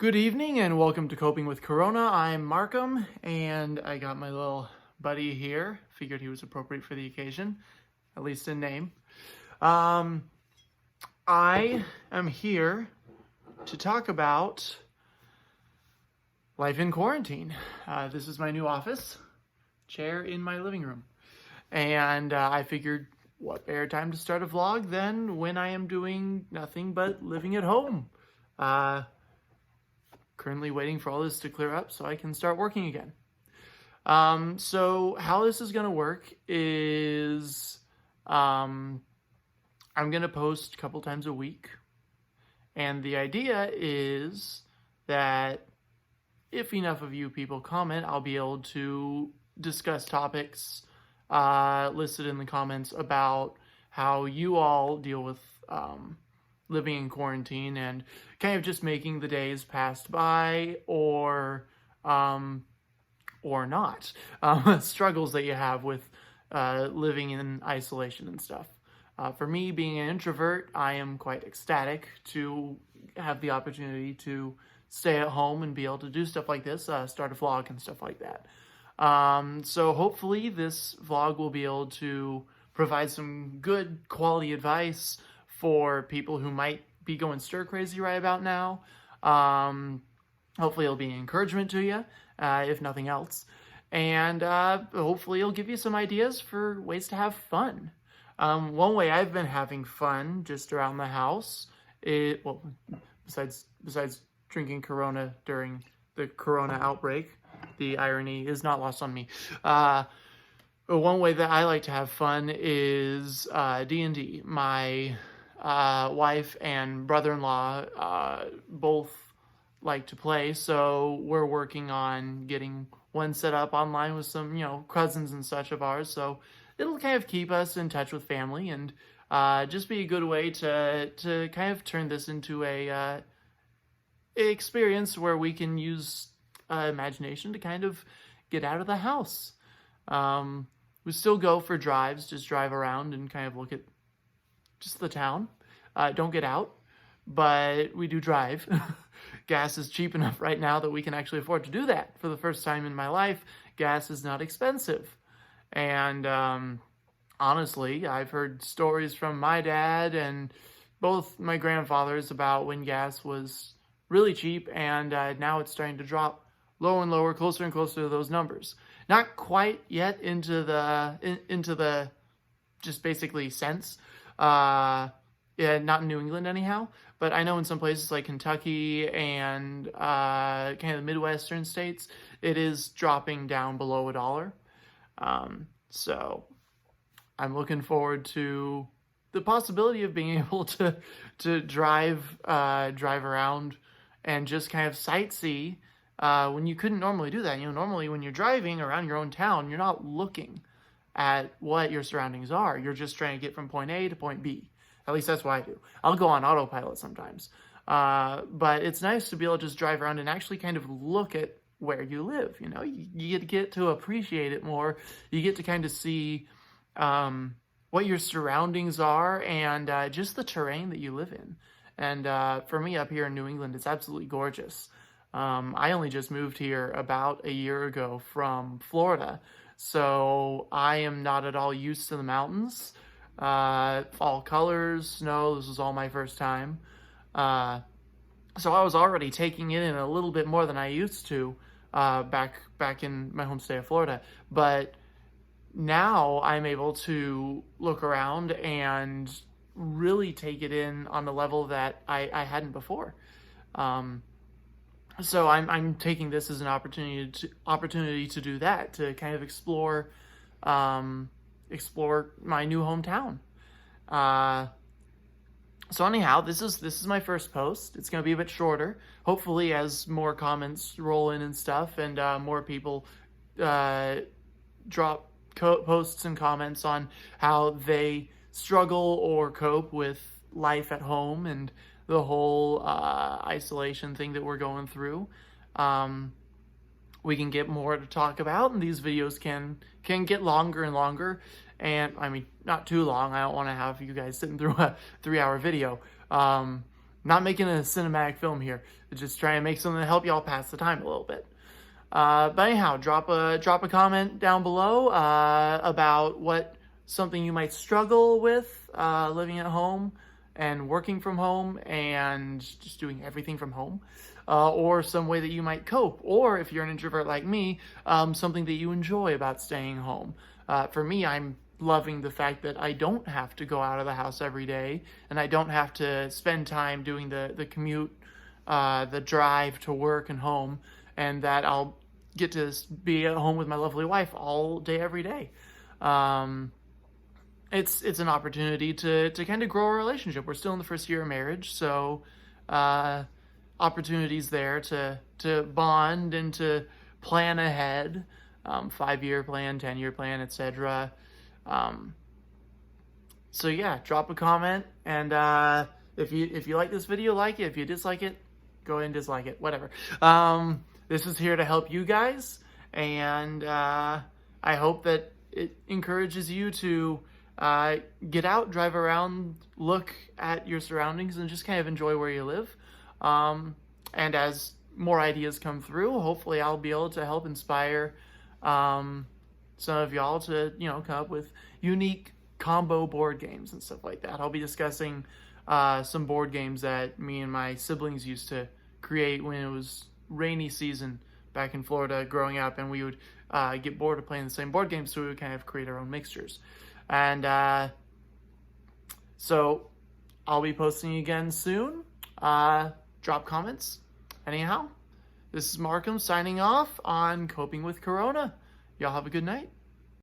Good evening and welcome to Coping with Corona. I'm Markham and I got my little buddy here. Figured he was appropriate for the occasion, at least in name. I am here to talk about life in quarantine. This is my new office chair in my living room. And I figured what better time to start a vlog than when I am doing nothing but living at home. Currently waiting for all this to clear up so I can start working again. So how this is going to work is I'm going to post a couple times a week. And the idea is that if enough of you people comment, I'll be able to discuss topics listed in the comments about how you all deal with living in quarantine and kind of just making the days pass by or not. Struggles that you have with living in isolation and stuff. For me, being an introvert, I am quite ecstatic to have the opportunity to stay at home and be able to do stuff like this, start a vlog and stuff like that. So hopefully this vlog will be able to provide some good quality advice for people who might be going stir crazy right about now. Hopefully it'll be an encouragement to you, if nothing else. And hopefully it'll give you some ideas for ways to have fun. One way I've been having fun just around the house, besides drinking Corona during the Corona outbreak, the irony is not lost on me. One way that I like to have fun is D&D. My wife and brother-in-law both like to play, so we're working on getting one set up online with some, cousins and such of ours, so it'll kind of keep us in touch with family and just be a good way to kind of turn this into a experience where we can use imagination to kind of get out of the house. We still go for drives, just drive around and kind of look at just the town. Don't get out, but we do drive. Gas is cheap enough right now that we can actually afford to do that. For the first time in my life, gas is not expensive. And honestly, I've heard stories from my dad and both my grandfathers about when gas was really cheap, and now it's starting to drop lower and lower, closer and closer to those numbers. Not quite yet into the just basically cents. Yeah, not in New England anyhow, but I know in some places like Kentucky and kind of the Midwestern states, it is dropping down below $1. So I'm looking forward to the possibility of being able to drive around and just kind of sightsee when you couldn't normally do that. Normally when you're driving around your own town, you're not looking at what your surroundings are. You're just trying to get from point A to point B. At least that's what I do. I'll go on autopilot sometimes. But it's nice to be able to just drive around and actually kind of look at where you live. You get to appreciate it more. You get to kind of see what your surroundings are and just the terrain that you live in. And for me up here in New England, it's absolutely gorgeous. I only just moved here about a year ago from Florida, so I am not at all used to the mountains. Fall colors, snow, this was all my first time. So I was already taking it in a little bit more than I used to back in my home state of Florida. But now I'm able to look around and really take it in on the level that I hadn't before. So I'm taking this as an opportunity to do that, to kind of explore my new hometown. So anyhow, this is my first post. It's going to be a bit shorter. Hopefully, as more comments roll in and stuff, and more people drop posts and comments on how they struggle or cope with life at home and the whole isolation thing that we're going through. We can get more to talk about, and these videos can get longer and longer. And I mean, not too long. I don't want to have you guys sitting through a 3-hour video. not making a cinematic film here. Just trying to make something to help y'all pass the time a little bit. But anyhow, drop a comment down below about what something you might struggle with living at home and working from home and just doing everything from home, or some way that you might cope, or if you're an introvert like me, something that you enjoy about staying home. For me, I'm loving the fact that I don't have to go out of the house every day, and I don't have to spend time doing the commute, the drive to work and home, and that I'll get to be at home with my lovely wife all day, every day. It's an opportunity to kind of grow a relationship. We're still in the first year of marriage, so opportunities there to bond and to plan ahead, 5-year plan, 10-year plan, etc. So yeah, drop a comment, and if you like this video, like it. If you dislike it, go ahead and dislike it. Whatever. This is here to help you guys, and I hope that it encourages you to get out, drive around, look at your surroundings, and just kind of enjoy where you live. And as more ideas come through, hopefully I'll be able to help inspire some of y'all to, come up with unique combo board games and stuff like that. I'll be discussing some board games that me and my siblings used to create when it was rainy season back in Florida growing up, and we would get bored of playing the same board games, so we would kind of create our own mixtures. And so I'll be posting again soon. Drop comments. Anyhow, this is Markham signing off on Coping with Corona. Y'all have a good night.